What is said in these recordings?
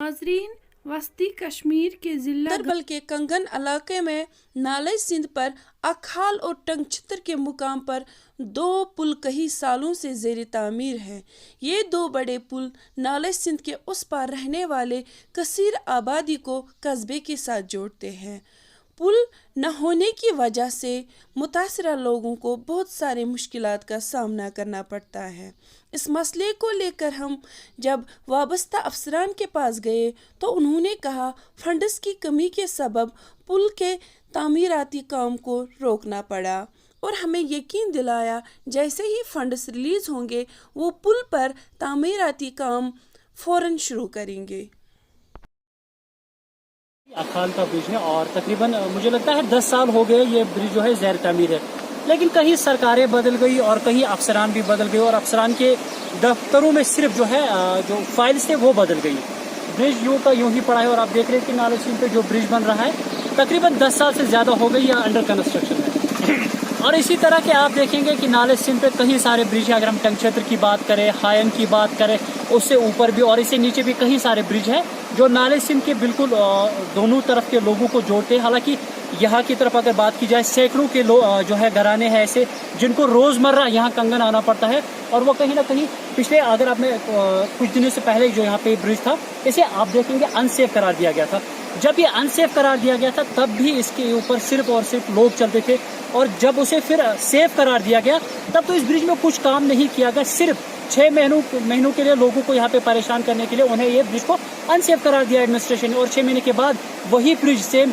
नाजरीन, वस्ती कश्मीर के जिला गंदरबल के कंगन इलाके में नाले सिंध पर अखाल और टंगछतर के मुकाम पर 2 पुल कई सालों से ज़ेर तामीर हैं। ये 2 बड़े पुल नाले सिंध के उस पार रहने वाले कसीर आबादी को कस्बे के साथ जोड़ते हैं। पुल न होने की वजह से मुतासरा लोगों को बहुत सारे मुश्किलात का सामना करना पड़ता है। इस मसले को लेकर हम जब वाबस्ता अफसरान के पास गए तो उन्होंने कहा फंड्स की कमी के सबब पुल के तामीराती काम को रोकना पड़ा और हमें यकीन दिलाया जैसे ही फंड्स रिलीज़ होंगे वो पुल पर तामीराती काम फ़ौरन शुरू करेंगे। अखाल का ब्रिज है और तकरीबन मुझे लगता है 10 साल हो गए ये ब्रिज जो है ज़ैर तामीर है, लेकिन कहीं सरकारें बदल गई और कहीं अफसरान भी बदल गए और अफसरान के दफ्तरों में सिर्फ जो है जो फाइल्स थे वो बदल गई। ब्रिज यूँ का यूँ ही पड़ा है और आप देख रहे हैं कि नाले सिंध पे जो ब्रिज बन रहा है तकरीबन 10 साल से ज़्यादा हो गई या अंडर कंस्ट्रक्शन है। और इसी तरह के आप देखेंगे कि नाले सिंध पे कई सारे ब्रिज हैं। अगर हम टंगछत्र की बात करें, हायन की बात करें, उससे ऊपर भी और इससे नीचे भी कई सारे ब्रिज हैं जो नाले सिंध के बिल्कुल दोनों तरफ के लोगों को जोड़ते हैं। हालांकि यहाँ की तरफ अगर बात की जाए सैकड़ों के जो है घराने हैं ऐसे जिनको रोज़मर्रा यहाँ कंगन आना पड़ता है और वो कहीं ना कहीं पिछले अगर आपने कुछ दिनों से पहले जो यहाँ पे ब्रिज था इसे आप देखेंगे अनसेफ करार दिया गया था। जब ये अनसेफ करार दिया गया था तब भी इसके ऊपर सिर्फ और सिर्फ लोग चलते थे और जब उसे फिर सेफ करार दिया गया तब तो इस ब्रिज में कुछ काम नहीं किया गया। सिर्फ 6 महीनों के लिए लोगों को यहाँ पे परेशान करने के लिए उन्हें ये ब्रिज को अनसेफ करार दिया एडमिनिस्ट्रेशन ने और 6 महीने के बाद वही ब्रिज सेम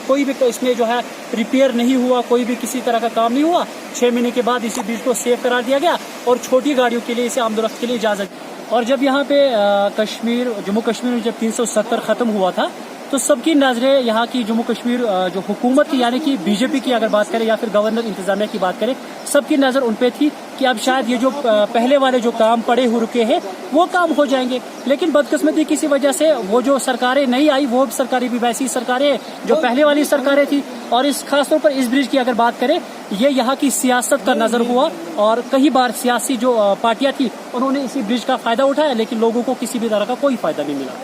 कोई भी इसमें जो है रिपेयर नहीं हुआ, कोई भी किसी तरह का काम नहीं हुआ। 6 महीने के बाद इसी ब्रिज को सेफ करार दिया गया और छोटी गाड़ियों के लिए इसे आमदोरफ्त के लिए इजाज़त। और जब यहाँ पे जम्मू कश्मीर में जब 370 ख़त्म हुआ था तो सबकी नज़रें यहाँ की जम्मू कश्मीर जो हुकूमत की यानी कि बीजेपी की अगर बात करें या फिर गवर्नर इंतजामिया की बात करें, सबकी नज़र उन पे थी कि अब शायद ये जो पहले वाले जो काम पड़े हो रुके हैं वो काम हो जाएंगे। लेकिन बदकिस्मती किसी वजह से वो जो सरकारें नहीं आई वो सरकारें भी वैसी सरकारें जो पहले वाली सरकारें थी। और इस खासतौर पर इस ब्रिज की अगर बात करें ये यहाँ की सियासत का नज़र हुआ और कई बार सियासी जो पार्टियाँ थी उन्होंने इसी ब्रिज का फ़ायदा उठाया लेकिन लोगों को किसी भी तरह का कोई फ़ायदा नहीं मिला।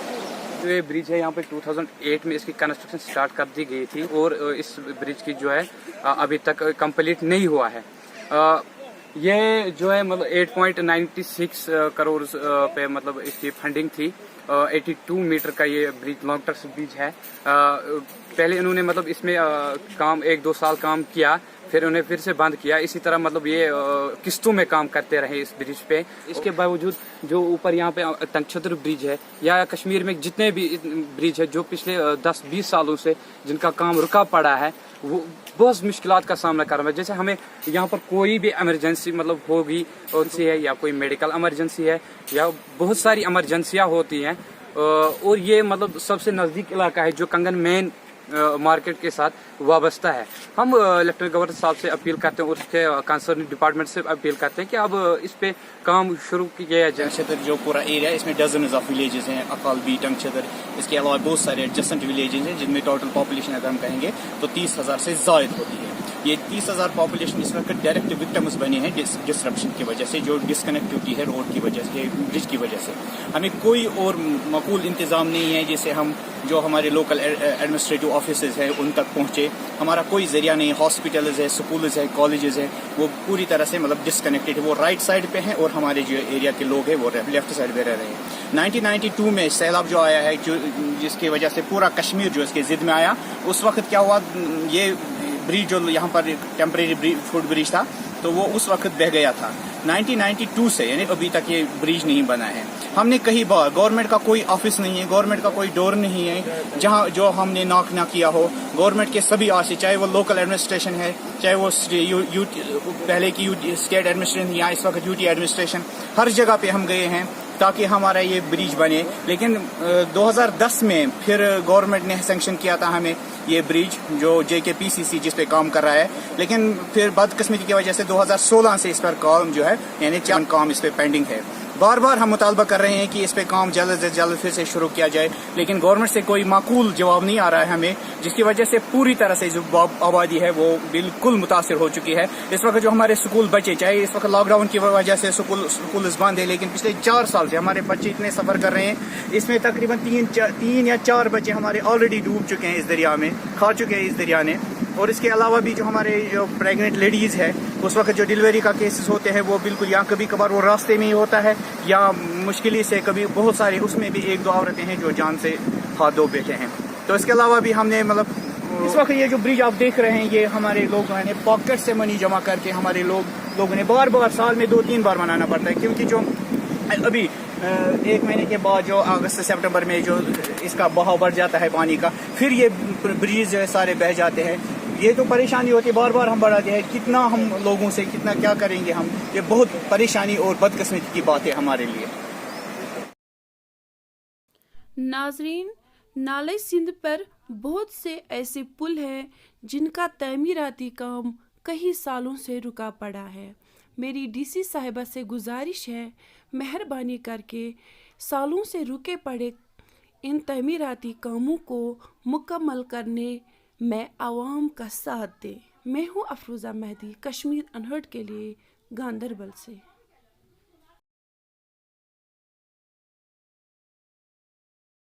जो ये ब्रिज है यहाँ पे 2008 में इसकी कंस्ट्रक्शन स्टार्ट कर दी गई थी और इस ब्रिज की जो है अभी तक कंप्लीट नहीं हुआ है। ये जो है मतलब 8.96 करोड़ पे मतलब इसकी फंडिंग थी। 82 मीटर का ये ब्रिज लॉन्ग टर्म ब्रिज है। पहले इन्होंने मतलब इसमें काम 1-2 साल काम किया फिर उन्हें फिर से बंद किया। इसी तरह मतलब ये किस्तों में काम करते रहे इस ब्रिज पे। इसके बावजूद जो ऊपर यहाँ पे टंगछत्र ब्रिज है या कश्मीर में जितने भी ब्रिज है जो पिछले 10-20 सालों से जिनका काम रुका पड़ा है वो बहुत मुश्किलात का सामना कर रहा है। जैसे हमें यहाँ पर कोई भी इमरजेंसी मतलब होगी उनसे है या कोई मेडिकल इमरजेंसी है या बहुत सारी इमरजेंसियाँ होती हैं और ये मतलब सबसे नज़दीक इलाका है जो कंगन मेन मार्केट के साथ वाबस्ता है। हम लेफ्टिनेंट गवर्नर साहब से अपील करते हैं, उसके कंसर्न डिपार्टमेंट से अपील करते हैं कि अब इस पे काम शुरू किया जाए। टंगछत्र जो पूरा एरिया इसमें डजन्स ऑफ विलेजेस हैं, अकाल बी, टंगछत्र, इसके अलावा बहुत सारे एडजेसेंट विलेजेस हैं जिनमें टोटल पॉपुलेशन अगर हम कहेंगे तो 30,000 से ज़ायद होती है। ये 30,000 पॉपुलेशन इस वक्त डायरेक्ट विक्टिम्स बने हैं डिसरप्शन की वजह से, जो डिसकनेक्टिविटी है रोड की वजह से, ब्रिज की वजह से। हमें कोई और मकूल इंतज़ाम नहीं है जिससे हम जो हमारे लोकल एडमिनिस्ट्रेटिव ऑफिसेज हैं उन तक पहुँचे। हमारा कोई जरिया नहीं, हॉस्पिटल्स है, स्कूल्स है, कॉलेजेस है, वो पूरी तरह से मतलब डिसकनेक्टेड है। वो राइट साइड पे हैं और हमारे जो एरिया के लोग हैं वो लेफ्ट साइड पे रह रहे हैं। 1992 में सैलाब जो आया है जिसकी वजह से पूरा कश्मीर जो इसके जिद में आया, उस वक्त क्या हुआ, ये ब्रिज जो यहाँ पर टेम्परेरी फुट ब्रिज था तो वो उस वक्त बह गया था। 1992 से यानी अभी तक ये ब्रिज नहीं बना है। हमने कई बार, गवर्नमेंट का कोई ऑफिस नहीं है, गवर्नमेंट का कोई डोर नहीं है जहाँ जो हमने नॉक ना किया हो। गवर्नमेंट के सभी ऑफिस, चाहे वो लोकल एडमिनिस्ट्रेशन है, चाहे वो पहले की स्टेट एडमिनिस्ट्रेशन या इस वक्त यूटी एडमिनिस्ट्रेशन, हर जगह पे हम गए हैं ताकि हमारा ये ब्रिज बने। लेकिन 2010 में फिर गवर्नमेंट ने सैंक्शन किया था हमें ये ब्रिज जो JKPCC जिस पे काम कर रहा है, लेकिन फिर बदकिस्मती की वजह से 2016 से इस पर काम जो है यानी काम इस पे पेंडिंग है। बार बार हम मुतालबा कर रहे हैं कि इस पे काम जल्द से जल्द फिर से शुरू किया जाए, लेकिन गवर्नमेंट से कोई माकूल जवाब नहीं आ रहा है हमें, जिसकी वजह से पूरी तरह से जो आबादी है वो बिल्कुल मुतासिर हो चुकी है। इस वक्त जो हमारे स्कूल बच्चे, चाहे इस वक्त लॉकडाउन की वजह से स्कूल बंद है, लेकिन पिछले 4 साल से हमारे बच्चे इतने सफ़र कर रहे हैं, इसमें तकरीबन 3 या 4 बच्चे हमारे ऑलरेडी डूब चुके हैं इस दरिया में, खा चुके हैं इस दरिया ने। और इसके अलावा भी जो हमारे जो प्रेग्नेंट लेडीज़ है, उस वक्त जो डिलीवरी का केसेस होते हैं वो बिल्कुल या कभी कभार वो रास्ते में ही होता है या मुश्किल से कभी बहुत सारे, उसमें भी 1-2 औरतें हैं जो जान से हाथ धो बैठे हैं। तो इसके अलावा भी हमने मतलब इस वक्त ये जो ब्रिज आप देख रहे हैं, ये हमारे लोगों ने पॉकेट से मनी जमा करके हमारे लोगों ने बार साल में 2-3 बार बनाना पड़ता है, क्योंकि जो अभी 1 महीने के बाद जो अगस्त सितंबर में जो इसका बहाव बढ़ जाता है पानी का, फिर ये ब्रिज जो है सारे बह जाते हैं। ये तो परेशानी होती है, बार हम बढ़ाते हैं, कितना हम लोगों से कितना क्या करेंगे हम, ये बहुत परेशानी और बदकिस्मती की बात है हमारे लिए। नाजरीन, नाले सिंध पर बहुत से ऐसे पुल हैं जिनका तमीराती काम कई सालों से रुका पड़ा है। मेरी डीसी साहिबा से गुजारिश है, मेहरबानी करके सालों से रुके पड़े इन तमीराती कामों को मुकम्मल करने में आवाम का साथ दे। मैं हूँ अफरोज़ा मेहदी, कश्मीर अनहर्ड के लिए गांदरबल से।